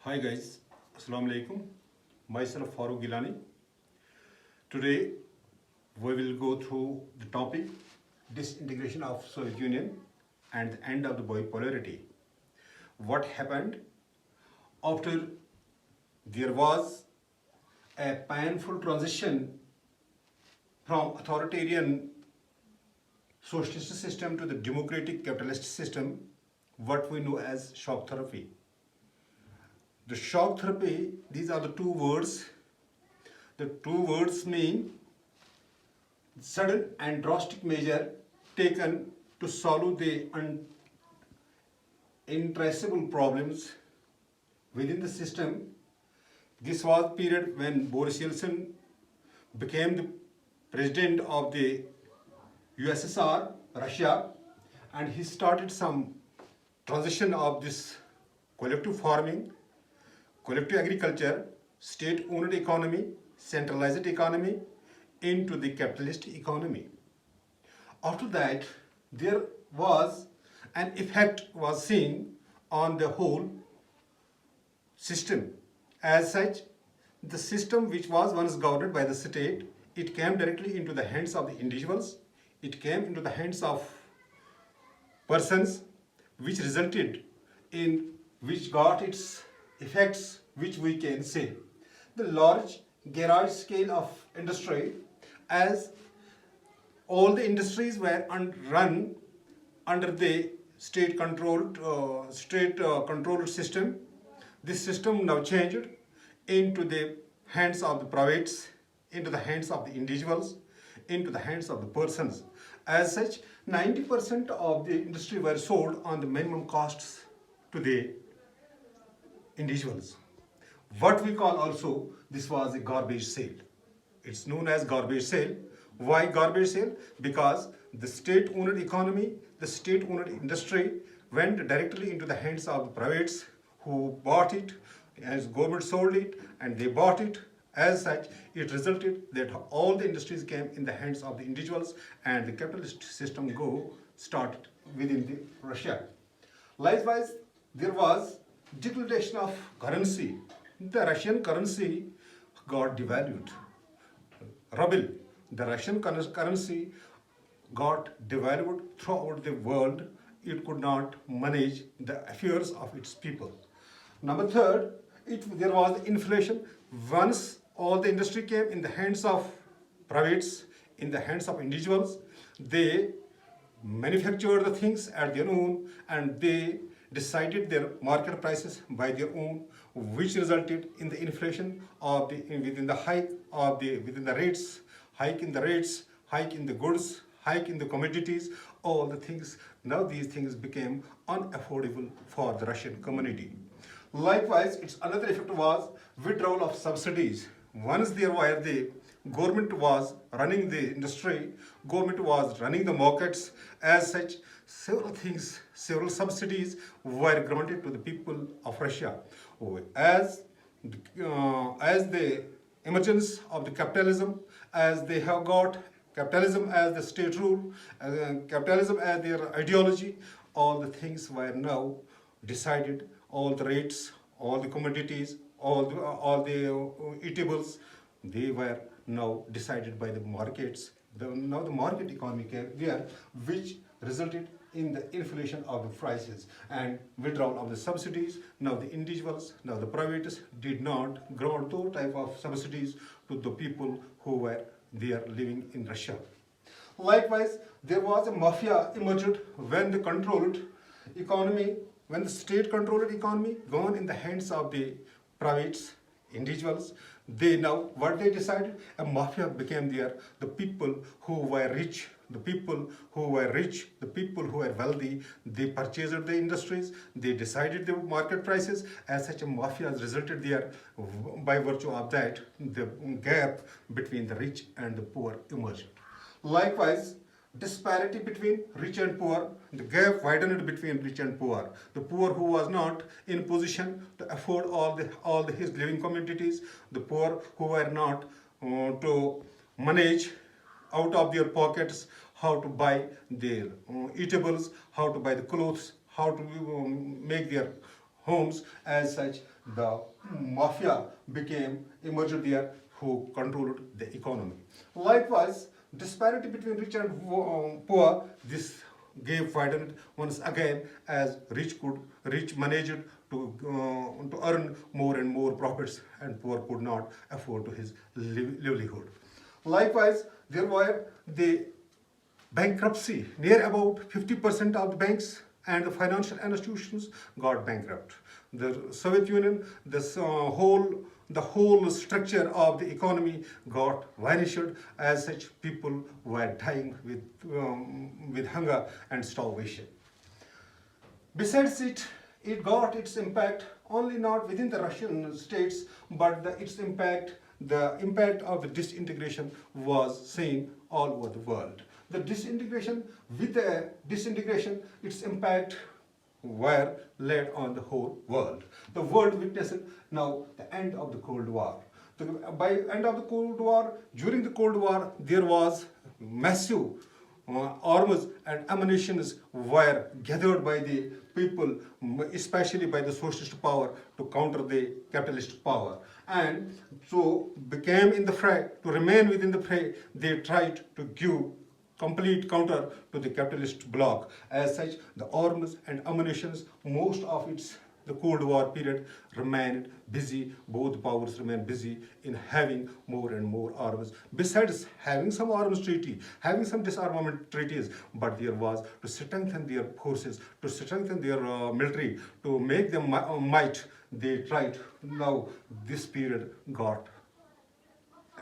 Hi guys, Assalamu alaikum. Myself Farooq Geelani. Today we will go through the topic disintegration of Soviet Union and the end of the bipolarity. What happened after there was a painful transition from authoritarian socialist system to the democratic capitalist system, what we know as shock therapy. The shock therapy, these are the two words. The two words mean sudden and drastic measure taken to solve the intraceable problems within the system. This was period when Boris Yeltsin became the president of the USSR, Russia, and he started some transition of this collective farming, collective agriculture, state-owned economy, centralized economy into the capitalist economy. After that, there was an effect was seen on the whole system. As such, the system which was once governed by the state, it came directly into the hands of the individuals. It came into the hands of persons, which resulted in, which got its effects, which we can say the large garage scale of industry, as all the industries were run under the state controlled system. This system now changed into the hands of the privates, into the hands of the individuals, into the hands of the persons. As such, 90% of the industry were sold on the minimum costs to the individuals. What we call also, this was a garbage sale. It's known as garbage sale. Why garbage sale? Because the state-owned economy, the state-owned industry went directly into the hands of the privates who bought it, as government sold it and they bought it. As such, it resulted that all the industries came in the hands of the individuals and the capitalist system started within the Russia. Likewise, there was degradation of currency. The Russian currency got devalued. Ruble, the Russian currency got devalued throughout the world. It could not manage the affairs of its people. Number third, there was inflation. Once all the industry came in the hands of privates, in the hands of individuals, they manufactured the things at their own and they decided their market prices by their own, which resulted in the inflation of within the rates, hike in the rates, hike in the goods, hike in the commodities, all the things. Now these things became unaffordable for the Russian community. Likewise, its another effect was withdrawal of subsidies. Once there were the government was running the industry, government was running the markets. As such, several things, several subsidies were granted to the people of Russia. As the emergence of the capitalism, as they have got capitalism as the state rule, capitalism as their ideology, all the things were now decided, all the rates, all the commodities, all the eatables, they were now decided by the markets. Now the market economy came there, which resulted in the inflation of the prices and withdrawal of the subsidies. Now the individuals, now the privates did not grant those type of subsidies to the people who were there living in Russia. Likewise, there was a mafia emerged when the controlled economy, when the state controlled economy gone in the hands of the privates, individuals. They now, what they decided, a mafia became there. The people who were rich, the people who were rich, the people who were wealthy, they purchased the industries, they decided the market prices. As such, a mafia resulted there. By virtue of that, the gap between the rich and the poor emerged. Likewise, disparity between rich and poor, the gap widened between rich and poor. The poor who was not in position to afford all his living commodities, the poor who were not to manage out of their pockets how to buy their eatables, how to buy the clothes, how to make their homes. As such, the mafia emerged there, who controlled the economy. Likewise, disparity between rich and poor, this gave widened once again, as rich managed to earn more and more profits, and poor could not afford to his livelihood. Likewise, there were the bankruptcy. Near about 50% of the banks and the financial institutions got bankrupt. The Soviet Union, the whole structure of the economy got vanished. As such, people were dying with hunger and starvation. Besides it got its impact only not within the Russian states, but the impact of the disintegration was seen all over the world. With the disintegration, its impact were laid on the whole world. The world witnessed now the end of the Cold War. By end of the Cold War, during the Cold War, there was massive arms and ammunitions were gathered by the people, especially by the socialist power, to counter the capitalist power. And so became in the fray, to remain within the fray, they tried to give complete counter to the capitalist bloc. As such, the arms and ammunitions, most of the Cold War period remained busy, both powers remained busy in having more and more arms. Besides having some arms treaty, having some disarmament treaties, but there was to strengthen their forces, to strengthen their military, to make them might, they tried. Now this period got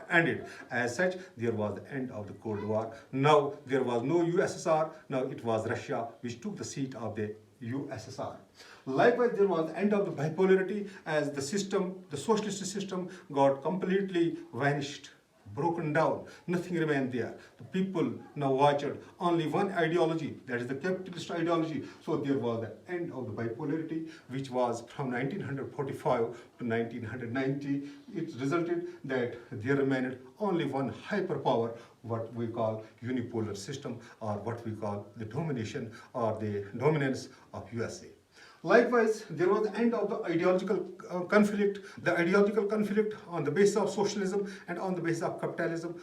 ended. As such, there was the end of the Cold War. Now there was no USSR, now it was Russia which took the seat of the USSR. Likewise, there was the end of the bipolarity, as the socialist system got completely vanished, broken down. Nothing remained there. The people now watched only one ideology, that is the capitalist ideology. So there was the end of the bipolarity, which was from 1945 to 1990. It resulted that there remained only one hyperpower, what we call unipolar system, or what we call the domination or the dominance of USA. Likewise, there was the end of the ideological conflict. The ideological conflict on the basis of socialism and on the basis of capitalism,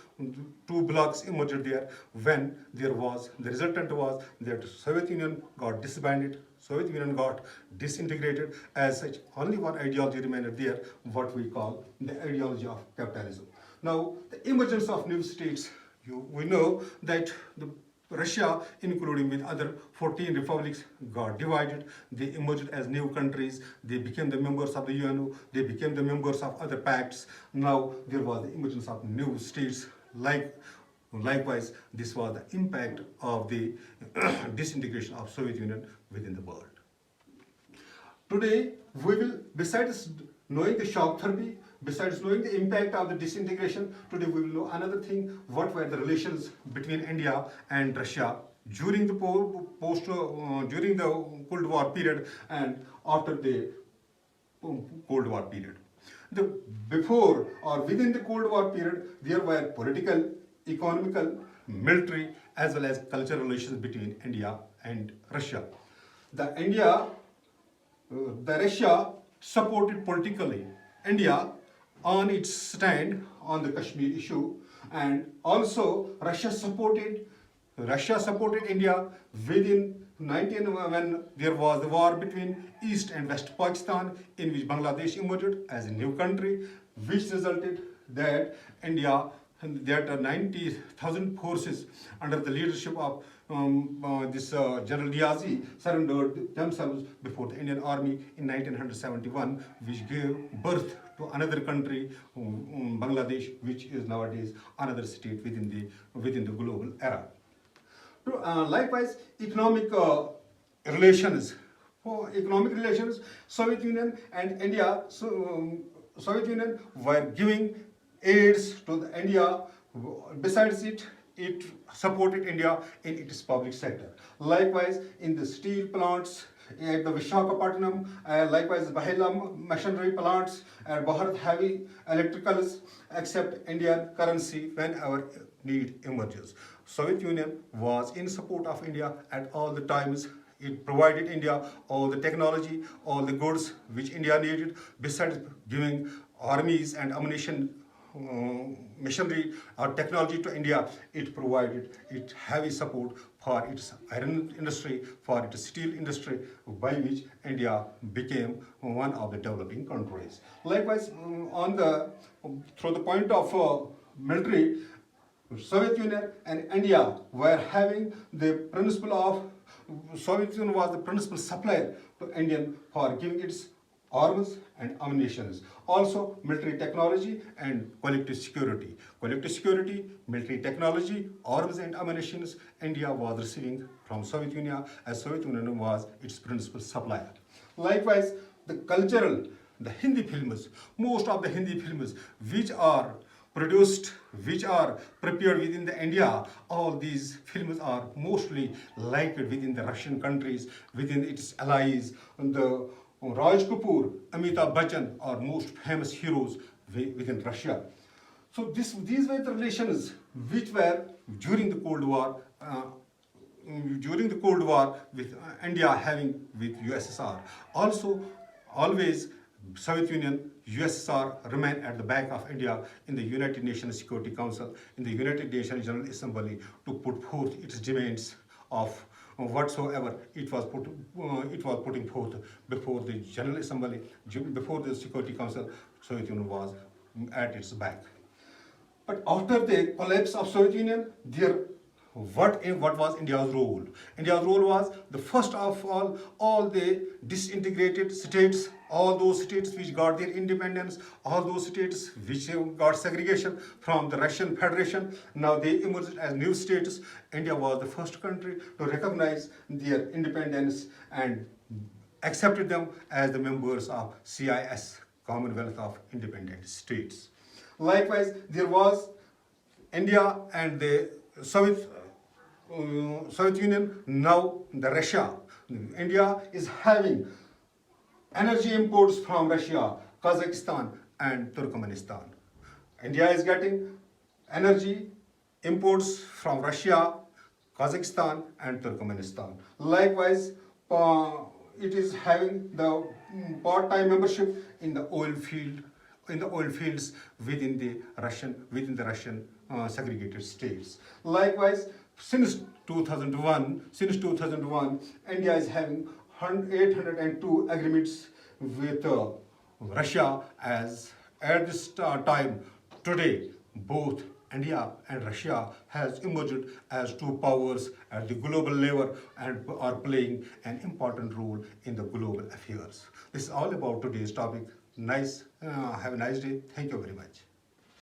two blocks emerged there. When the resultant was that Soviet Union got disbanded, Soviet Union got disintegrated. As such, only one ideology remained there, what we call the ideology of capitalism. Now, the emergence of new states, we know that Russia, including with other 14 republics, got divided. They emerged as new countries. They became the members of the UN. They became the members of other pacts. Now there was the emergence of new states. Likewise, this was the impact of the disintegration of Soviet Union within the world. Today, we will, besides knowing the shock therapy, besides knowing the impact of the disintegration, today we will know another thing: what were the relations between India and Russia during the during the Cold War period and after the Cold War period. Before or within the Cold War period, there were political, economical, military, as well as cultural relations between India and Russia. The Russia supported politically India on its stand on the Kashmir issue, and also Russia supported India within when there was the war between East and West Pakistan, in which Bangladesh emerged as a new country, which resulted that 90,000 forces under the leadership of this General Niazi surrendered themselves before the Indian Army in 1971, which gave birth to another country, Bangladesh, which is nowadays another state within the global era. Likewise, economic relations. For economic relations, Soviet Union and India, Soviet Union were giving aids to India. Besides it supported India in its public sector. Likewise, in the steel plants at the Visakhapatnam, likewise Bahela machinery plants, and Bharat heavy electricals, accept Indian currency whenever need emerges. Soviet Union was in support of India at all the times. It provided India all the technology, all the goods which India needed, besides giving armies and ammunition, machinery or technology to India. It provided it heavy support for its iron industry, for its steel industry, by which India became one of the developing countries. Likewise, through the point of military, Soviet Union and India were having the principle of, Soviet Union was the principal supplier to Indian for giving its arms and ammunitions. Also military technology and collective security. Collective security, military technology, arms and ammunitions, India was receiving from Soviet Union, as Soviet Union was its principal supplier. Likewise, the cultural, the Hindi films, most of the Hindi films which are produced, which are prepared within the India, all these films are mostly liked within the Russian countries, within its allies. The Raj Kapoor, Amitabh Bachchan are most famous heroes within Russia. So these were the relations which were during the Cold War, with India having with USSR. Also, always Soviet Union, USSR remain at the back of India in the United Nations Security Council, in the United Nations General Assembly, to put forth its demands of whatsoever it was putting forth before the General Assembly, before the Security Council. Soviet Union was at its back. But after the collapse of Soviet Union, what was India's role? India's role was the first of all the disintegrated states, all those states which got their independence, all those states which got segregation from the Russian Federation, now they emerged as new states. India was the first country to recognize their independence and accepted them as the members of CIS, Commonwealth of Independent States. Likewise, there was India and the Soviet Union, now the Russia. India is having energy imports from Russia, Kazakhstan and Turkmenistan. India is getting energy imports from Russia, Kazakhstan and Turkmenistan. Likewise, it is having the part-time membership in the oil fields within the Russian segregated states. Likewise, since 2001, India is having 802 agreements with Russia, as at this time today both India and Russia has emerged as two powers at the global level and are playing an important role in the global affairs. This is all about today's topic. Have a nice day. Thank you very much.